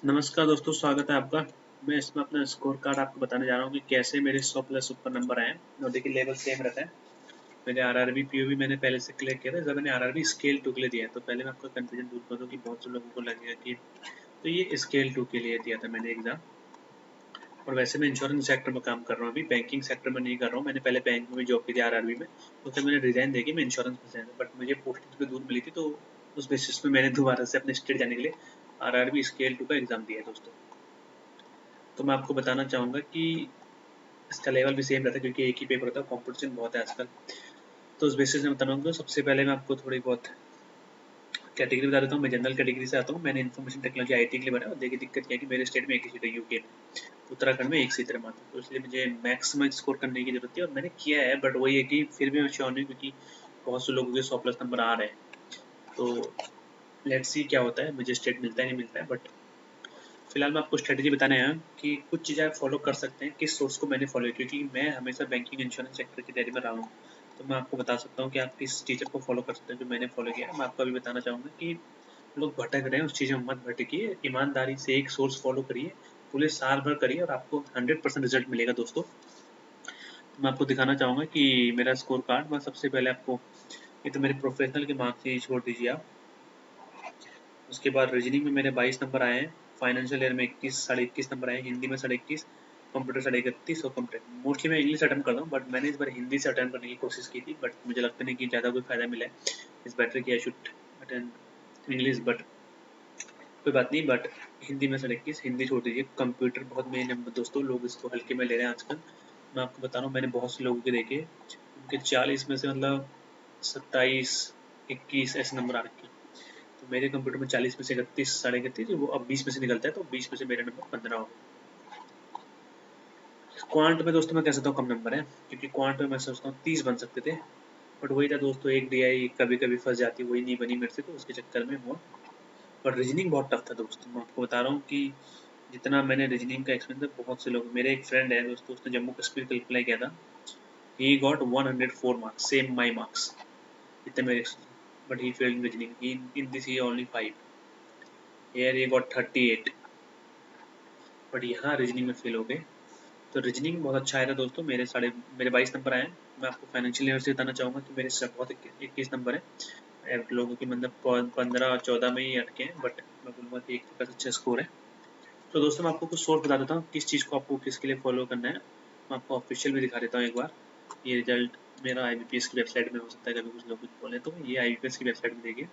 नमस्कार दोस्तों, स्वागत है आपका। मैं इसमें अपना स्कोर कार्ड आपको बताने जा रहा हूँ कि कैसे मेरे 100+ ऊपर नंबर आए हैं। और देखिए लेवल सेम रहता है। मैंने आरआरबी पीओबी मैंने पहले से क्लियर किया था, जब मैंने आरआरबी स्केल 2 के लिए दिया है। तो पहले मैं आपका कंफ्यूजन दूर कर दूँ कि बहुत से लोगों को लगेगा कि तो ये स्केल 2 के लिए दिया था मैंने एग्जाम। और वैसे मैं इंश्योरेंस सेक्टर में काम कर रहा हूँ, अभी बैंकिंग सेक्टर में नहीं कर रहा हूँ। मैंने पहले बैंक में भी जॉब की थी आरआरबी में, तो फिर मैंने रिजाइन देके मैं इंश्योरेंस में जाना, बट मुझे पोस्टिंग थोड़ी दूर मिली थी, तो उस बेसिस पे मैंने दोबारा से अपने स्टेट जाने के लिए आरआरबी स्केल 2 का एग्जाम दिया है दोस्तों। तो मैं आपको बताना चाहूँगा कि इसका लेवल भी सेम रहता है, क्योंकि एक ही पेपर होता है, कॉम्पिटिशन बहुत है आजकल। तो उस बेसिस में बताना चाहूँगा, सबसे पहले मैं आपको थोड़ी बहुत कैटेगरी बता देता हूँ। मैं जनरल कैटेगरी से आता हूँ, मैंने इन्फॉर्मेशन टेक्नोलॉजी आईटी के लिए बना। और देखिए दिक्कत क्या है कि मेरे स्टेट में एक ही सीट है, यूके में। उत्तराखंड में एक सीट है मात्र, तो इसलिए मुझे मैक्सिमम स्कोर करने की जरूरत थी और मैंने किया है। बट वही है कि फिर भी मैं श्योर नहीं, क्योंकि बहुत से लोगों के 100+ नंबर आ रहे हैं। तो लेट्स सी क्या होता है, मुझे स्टेट मिलता है नहीं मिलता है। बट फिलहाल मैं आपको स्ट्रेटेजी बताने आया हूँ कि कुछ चीज़ें आप फॉलो कर सकते हैं। किस सोर्स को मैंने फॉलो किया, क्योंकि मैं हमेशा बैंकिंग इंश्योरेंस सेक्टर की तैयारी में रहा हूँ। तो मैं आपको बता सकता हूँ कि आप किस टीचर को फॉलो कर सकते हैं जो मैंने फॉलो किया। मैं आपको अभी बताना चाहूँगा कि लोग भटक रहे हैं, उस चीज़ में मत भटकिए। ईमानदारी से एक सोर्स फॉलो करिए, पूरे साल भर करिए और आपको 100% रिजल्ट मिलेगा दोस्तों। तो मैं आपको दिखाना चाहूँगा कि मेरा स्कोर कार्ड, मैं सबसे पहले आपको, ये तो मेरे प्रोफेशनल के मार्क्स ही छोड़ दीजिए आप। उसके बाद रीजनिंग में मेरे 22 नंबर आए हैं, फाइनेंशियल ईयर में 21 21.5 नंबर आए, हिंदी में 21.5, कंप्यूटर 31.5 और कंप्यूटर मोस्टली मैं इंग्लिश अटेम्प्ट करता हूँ, बट मैंने इस बार हिंदी से अटेम्प्ट करने की कोशिश की थी। बट मुझे लगता नहीं कि ज़्यादा कोई फायदा मिला है। इस बेटर कि I should attempt English, but कोई बात नहीं। बट हिंदी में 21.5, हिंदी छोड़ दीजिए। कंप्यूटर बहुत मेन नंबर दोस्तों, लोग इसको हल्के में ले रहे हैं आजकल। मैं आपको बता रहा हूँ, मैंने बहुत से लोगों के देखे, उनके 40 में से मतलब 27 21 ऐसे नंबर आ रखे हैं। तो मेरे कंप्यूटर में 40 में से 31 31.5, वो अब 20 में से निकलता है, तो 20 में से मेरे नंबर 15 हो गए। क्वांट में दोस्तों मैं कह सकता हूँ कम नंबर है, क्योंकि क्वांट में मैं सोचता हूँ 30 बन सकते थे। बट वही था दोस्तों, एक डीआई कभी कभी फंस जाती, वही नहीं बनी मेरे से, तो उसके चक्कर में हुआ। पर रीजनिंग बहुत टफ था दोस्तों, मैं आपको बता रहा हूँ कि जितना मैंने रीजनिंग का एक्सपीरियंस है, बहुत से लोग, मेरे एक फ्रेंड है दोस्तों, उसने जम्मू कश्मीर का अप्लाई किया था। He got 104 marks, same my marks, इतने मेरे। But he failed in reasoning, in this he only 5, here he got 38। But यहाँ रीजनिंग में फेल हो गए। तो रीजनिंग बहुत अच्छा आया था दोस्तों, मेरे 22 नंबर आए हैं। मैं आपको फाइनेंशियल ईयर से बताना चाहूँगा कि मेरे सब बहुत 21 नंबर है। लोगों की मतलब 15 और 14 में ही अटके हैं, बट मैं बोलूँगा कि 21 अच्छा स्कोर है। तो दोस्तों मैं आपको कुछ सोर्स बता देता हूँ, किस चीज़ को आपको किसके लिए फॉलो करना है। मैं आपको ऑफिशियल भी दिखा देता हूँ एक बार। ये रिजल्ट मेरा IBPS की वेबसाइट में, हो सकता है कभी कुछ लोग कुछ बोले, तो ये IBPS की वेबसाइट में देखिए।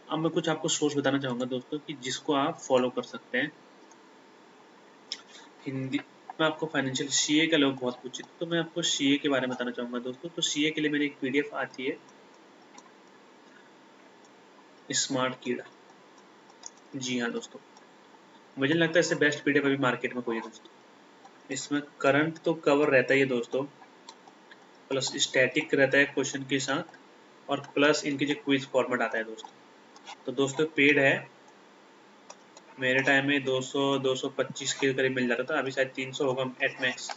अब मैं कुछ आपको सोर्स बताना चाहूँगा दोस्तों कि जिसको आप फॉलो कर सकते हैं। हिंदी में आपको फाइनेंशियल सीए का लोग बहुत पूछे, तो मैं आपको सीए के बारे में बताना चाहूँगा दोस्तों। तो सीए के लिए मेरी एक PDF आती है, स्मार्ट कीड़ा। जी हाँ दोस्तों, मुझे लगता है इससे बेस्ट PDF अभी मार्केट में कोई है दोस्तों। इसमें करंट तो कवर रहता ही है दोस्तों, प्लस स्टैटिक रहता है क्वेश्चन के साथ, और प्लस इनके जो क्विज फॉर्मेट आता है दोस्तों। तो दोस्तों पेड है, मेरे टाइम में 200-225 के करीब मिल जाता था, अभी शायद 300 होगा एट मैक्स।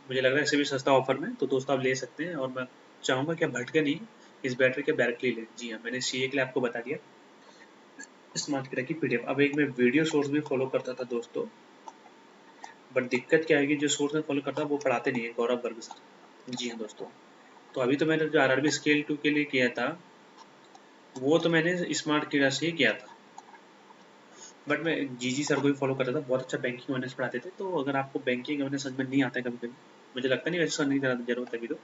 मुझे लग रहा है इससे भी सस्ता ऑफर में, तो दोस्तों आप ले सकते हैं। और मैं चाहूँगा कि आप भटके नहीं, इस बैटरी के डायरेक्टली लें। जी हाँ, मैंने सीए के लिए आपको बता दिया स्मार्ट कीड़ा की PDF। अब एक मैं वीडियो सोर्स भी फॉलो करता था दोस्तों, बट दिक्कत क्या है कि जो सोर्स मैं फॉलो करता वो पढ़ाते नहीं है, गौरव गर्ग सर। जी हाँ दोस्तों, तो अभी तो मैंने जो आरआरबी स्केल 2 के लिए किया था, वो तो मैंने स्मार्ट कीड़ा से ही किया था। बट मैं जीजी सर को भी फॉलो करता था, बहुत अच्छा बैंकिंग अवेयरनेस पढ़ाते थे। तो अगर आपको बैंकिंग अवेयरनेस समझ में नहीं आता है कभी कभी, मुझे लगता नहीं वैसे समझने की जरूरत है अभी तो,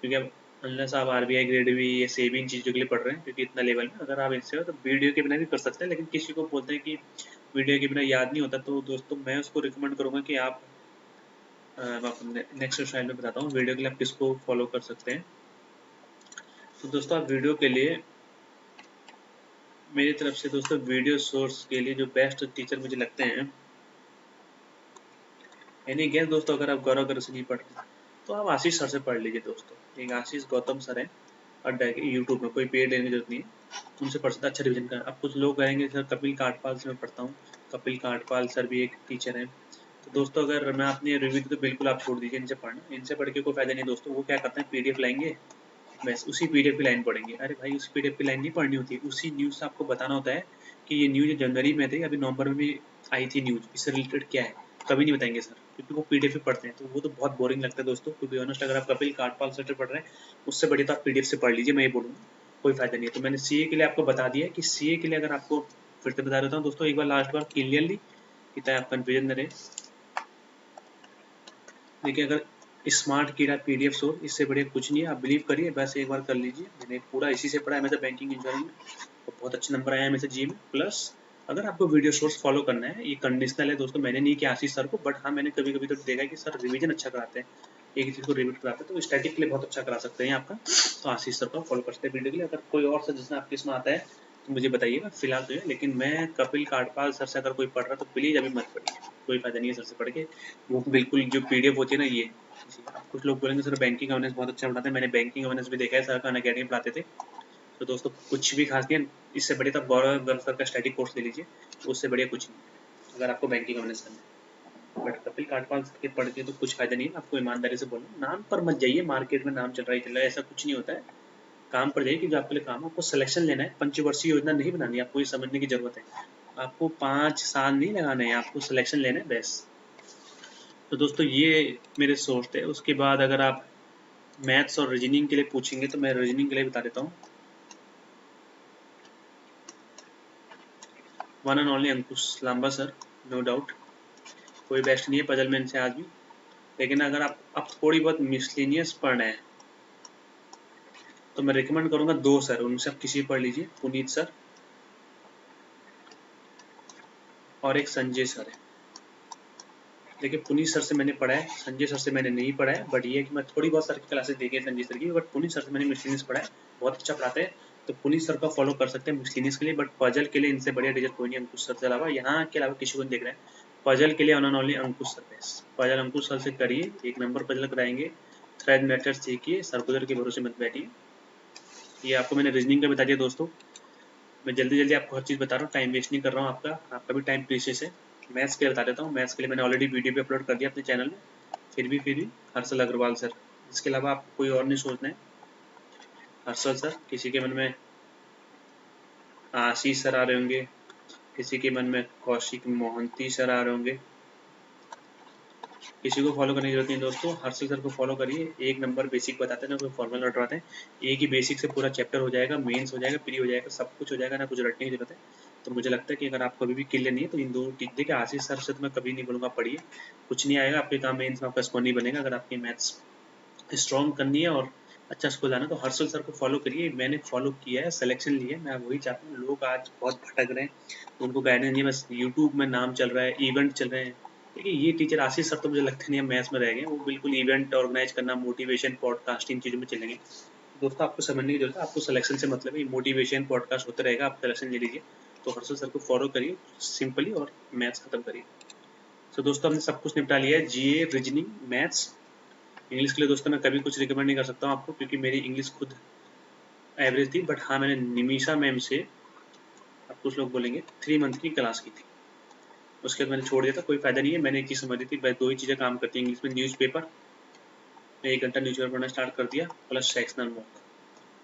क्योंकि अब अनलेस आप आरबीआई ग्रेड भी या सेविंग चीज़ों के लिए पढ़ रहे हैं, क्योंकि इतना लेवल में अगर आप इनसे हो तो वीडियो के बिना भी कर सकते हैं। लेकिन किसी को बोलते हैं कि वीडियो के बिना याद नहीं होता, तो दोस्तों मैं उसको रिकमेंड करूँगा कि आप, मैं आपको नेक्स्ट स्लाइड में बताता हूँ वीडियो के लिए आप किसको फॉलो कर सकते हैं। तो दोस्तों आप वीडियो के लिए, मेरी तरफ से दोस्तों वीडियो सोर्स के लिए जो बेस्ट टीचर मुझे लगते हैं, एनी गेस दोस्तों, अगर आप गौरव गर्ग से नहीं पढ़ रहे तो आप आशीष सर से पढ़ लीजिए दोस्तों। एक आशीष गौतम सर है, और यूट्यूब में कोई पेड लेने की जरूरत नहीं है, उनसे पढ़ सकते, अच्छा रिविजन का। अब कुछ लोग कहेंगे सर कपिल काठपाल से मैं पढ़ता हूँ, कपिल काठपाल सर भी एक टीचर है। तो दोस्तों अगर मैं अपनी रिव्यू तो बिल्कुल आप छोड़ दीजिए इनसे पढ़ना, इनसे पढ़ के कोई फायदा नहीं दोस्तों। वो क्या करते हैं, PDF लाएंगे, बस उसी PDF की लाइन पढ़ेंगे। अरे भाई, उसी PDF की लाइन नहीं पढ़नी होती है, उसी न्यूज़ से आपको बताना होता है कि ये न्यूज जनवरी में थे, अभी नवंबर में भी आई थी न्यूज, इससे रिलेटेड क्या है कभी नहीं बताएंगे सर, क्योंकि वो पीडीएफ में पढ़ते हैं तो वो तो बहुत बोरिंग लगता है दोस्तों। टू बी ऑनेस्ट, अगर आप कपिल काठपाल सर से पढ़ रहे हैं उससे बढ़िया तो आप पीडीएफ से पढ़ लीजिए, मैं ये बोलूँगा, कोई फायदा नहीं है। तो मैंने सीए के लिए आपको बता दिया है कि सीए के लिए अगर आपको, फिर से बता देता हूँ दोस्तों एक बार लास्ट बार क्लियरली, कितना आप कन्फ्यूजन न रहे। देखिए, अगर स्मार्ट कीड़ा पीडीएफ सोर्स, इससे बढ़िया कुछ नहीं है, आप बिलीव करिए, बस एक बार कर लीजिए। मैंने पूरा इसी से पढ़ा है, मैं बैंकिंग इंश्योरेंस में, तो बहुत अच्छे नंबर आए हैं मेरे जी में। प्लस अगर आपको वीडियो सोर्स फॉलो करना है, ये कंडीशनल है दोस्तों, मैंने नहीं किया आशीष सर को, बट हाँ मैंने कभी कभी तो देखा है कि सर रिवीजन अच्छा कराते हैं, एक ही चीज़ को रिपीट कराते हैं, तो स्टैटिक के लिए बहुत अच्छा करा सकते हैं आपका, तो आशीष सर को फॉलो कर सकते हैं वीडियो के लिए। अगर कोई और सजेशन आपके इसमें आता है तो मुझे बताइएगा, फिलहाल तो है। लेकिन मैं कपिल काठपाल सर से अगर कोई पढ़ रहा तो प्लीज़ अभी मत पढ़िए, कोई फायदा नहीं है सर से पढ़ के, वो बिल्कुल जो पीडीएफ होती है ना ये, कुछ लोग बोलेंगे सर बैंकिंग अवेयरनेस बहुत अच्छा पढ़ाते हैं, मैंने बैंकिंग अवेयरनेस भी देखा है, सर का अनअकैडमी पढ़ाते थे, तो दोस्तों कुछ भी खास नहीं है, इससे बढ़िया तो गौरव गर्ग सर का स्टैटिक कोर्स ले लीजिए, उससे बढ़िया कुछ नहीं अगर आपको बैंकिंग अवेयरनेस करना है। बट कपिल काठपाल सर के पढ़ के तो कुछ फायदा नहीं है, आपको ईमानदारी से बोलना, नाम पर मत जाइए, मार्केट में नाम चल रहा है, ऐसा कुछ नहीं होता है, काम पर जाइए कि जो आपके लिए काम है। आपको सिलेक्शन लेना है, पंचवर्षीय योजना नहीं बनानी है, आपको ये समझने की जरूरत है, आपको 5 साल नहीं लगाने हैं, आपको सिलेक्शन लेना है बस। तो दोस्तों ये मेरे सोच थे। उसके बाद अगर आप मैथ्स और रीजनिंग के लिए पूछेंगे तो मैं रीजनिंग के लिए बता देता हूँ, one and only Ankush Lamba sir, no doubt, कोई बेस्ट नहीं है पजल में इनसे आज भी। लेकिन अगर आप थोड़ी बहुत मिसलिनियस पढ़ना है तो मैं रिकमेंड करूंगा 2 सर, उनसे आप किसी पढ़ लीजिए, पुनीत सर और एक संजय सर है। देखिए पुनीत सर से मैंने पढ़ा है, संजय सर से मैंने नहीं पढ़ा है, बट ये है कि मैं थोड़ी बहुत सर की क्लासेस देखी है संजय सर की, बट पुनीत सर से मैंने मिसलिनियस पढ़ा है, बहुत अच्छा पढ़ाते हैं, तो पुनीत सर का फॉलो कर सकते हैं मिसलिनियस के लिए। बट पजल के लिए इनसे बढ़िया टीचर कोई नहीं अंकुश सर के अलावा, यहाँ के अलावा किसी को नहीं देख रहे हैं पजल के लिए, on and only Ankush sir best. Puzzle Ankush sir से करिए, एक नंबर पजल कराएंगे, थ्रेड मेथड सीखिए, सर्कुलर के भरोसे मत बैठिए। ये आपको मैंने रीजनिंग का बता दिया दोस्तों, मैं जल्दी जल्दी आपको हर चीज़ बता रहा हूँ, टाइम वेस्ट नहीं कर रहा हूँ, आपका भी टाइम प्रीशियस है। मैथ्स के लिए बता देता हूँ, मैथ्स के लिए मैंने ऑलरेडी वीडियो भी अपलोड कर दिया अपने चैनल में, फिर भी हर्षल अग्रवाल सर, इसके अलावा आपको कोई और नहीं सोचना है। हर्षल सर, किसी के मन में आशीष सर आ रहे होंगे, किसी के मन में कौशिक मोहंती सर आ रहे होंगे, किसी को फॉलो करने की जरूरत नहीं दोस्तों, हर्षल सर को फॉलो करिए, एक नंबर बेसिक बताते हैं ना, कोई फॉर्मूला रटवाते हैं, एक ही बेसिक से पूरा चैप्टर हो जाएगा, मेंस हो जाएगा, प्री हो जाएगा, सब कुछ हो जाएगा, ना कुछ रटने की जरूरत है। तो मुझे लगता है कि अगर आपको अभी भी क्लियर नहीं है तो इन दो देखिए, आशीष सर से तो मैं कभी नहीं बोलूँगा पढ़िए, कुछ नहीं आएगा आपके काम, मेंस में आपका स्कोर नहीं बनेगा। अगर आपकी मैथ्स स्ट्रॉन्ग करनी है और अच्छा स्कोर लाना तो हर्षल सर को फॉलो करिए, मैंने फॉलो किया है, सिलेक्शन लिया है, मैं वही चाहता हूँ। लोग आज बहुत भटक रहे हैं, उनको गाइडेंस नहीं, बस यूट्यूब में नाम चल रहा है, इवेंट चल रहे हैं। देखिए ये टीचर आशीष सर तो मुझे लगता नहीं है मैथ्स में रह गए, वो बिल्कुल इवेंट ऑर्गेनाइज करना, मोटिवेशन, पॉडकास्ट, इन चीज़ों में चलेंगे। दोस्तों आपको समझने की जरूरत है, आपको सिलेक्शन से मतलब है, मोटिवेशन पॉडकास्ट होता रहेगा, आप सिलेक्शन ले लीजिए। तो हर्षल सर को फॉलो करिए सिंपली और मैथ्स खत्म करिए। तो दोस्तों हमने सब कुछ निपटा लिया है, जीए, रीजनिंग, मैथ्स। इंग्लिश के लिए दोस्तों मैं कभी कुछ रिकमेंड नहीं कर सकता हूँ आपको, क्योंकि मेरी इंग्लिश खुद एवरेज थी, बट हाँ मैंने निमिषा मैम से, अब कुछ लोग बोलेंगे 3 मंथ की क्लास की थी, उसके बाद मैंने छोड़ दिया था, कोई फायदा नहीं है। मैंने एक चीज़ समझ ली थी, बस 2 ही चीज़ें काम करती है इंग्लिश में, न्यूज़पेपर, मैं 1 घंटा न्यूज़पेपर पढ़ना स्टार्ट कर दिया, प्लस सेक्शनल मॉक,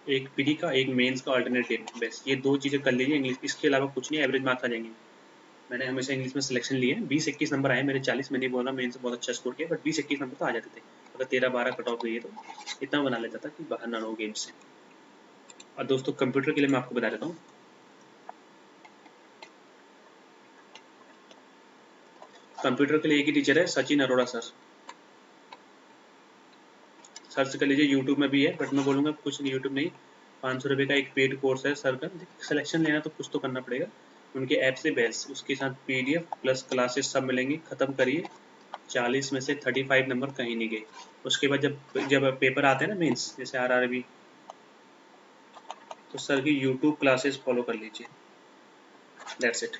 एक प्री का एक मेंस का अल्टरनेटिव, बस ये 2 चीज़ें कर लीजिए इंग्लिश, इसके अलावा कुछ नहीं, एवरेज मार्क्स आ जाएंगे। मैंने हमेशा इंग्लिश में सिलेक्शन लिए हैं, 20-21 नंबर आए मेरे, 40 में नहीं बोला मेन से बहुत अच्छा स्कोर किया, बट 20-21 नंबर तो आ जाते थे, अगर 13-12 कट ऑफ गई है तो इतना बना लेता था कि बाहर ना रहो गेम से। और दोस्तों कंप्यूटर के लिए मैं आपको बता देता हूँ, कंप्यूटर के लिए एक ही टीचर है, सचिन अरोड़ा सर, सर्च कर लीजिए, यूट्यूब में भी है, बट मैं बोलूँगा कुछ नहीं, यूट्यूब नहीं, 500 रुपये का एक पेड कोर्स है सर का, सिलेक्शन लेना तो कुछ तो करना पड़ेगा, उनके ऐप से बेस्ट, उसके साथ पीडीएफ प्लस क्लासेस सब मिलेंगी, खत्म करिए, 40 में से 35 नंबर कहीं नहीं गए। उसके बाद जब जब पेपर आते हैं ना मेंस, जैसे आरआरबी, तो सर की यूट्यूब क्लासेस फॉलो कर लीजिए, दैट्स इट।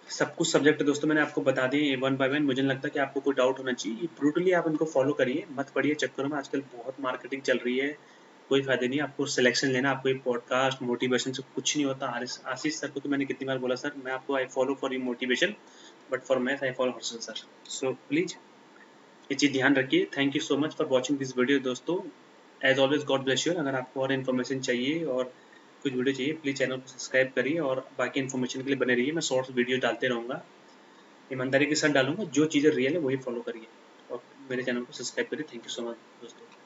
सब कुछ सब्जेक्ट दोस्तों मैंने आपको बता दिए वन बाय वन, मुझे नहीं लगता कि आपको कोई डाउट होना चाहिए, ब्रूटली आप इनको फॉलो करिए, मत पढ़िए चक्करों में, आजकल बहुत मार्केटिंग चल रही है, कोई फायदा नहीं, आपको सिलेक्शन लेना, आपको पॉडकास्ट मोटिवेशन से कुछ नहीं होता। आशीष सर को तो मैंने कितनी बार बोला, सर मैं आपको I follow for you motivation, but for math I follow Harshal sir, so please ये चीज़ ध्यान रखिए। Thank you so much for watching this video दोस्तों, as always God bless you. अगर आपको और इन्फॉर्मेशन चाहिए और कुछ वीडियो चाहिए प्लीज़ चैनल को सब्सक्राइब करिए और बाकी इन्फॉर्मेशन के लिए बने रहिए। मैं शॉर्ट्स वीडियो डालते रहूँगा, ईमानदारी के साथ डालूंगा, जो चीज़ें रियल है वही फॉलो करिए और मेरे चैनल को सब्सक्राइब करिए। थैंक यू सो मच दोस्तों।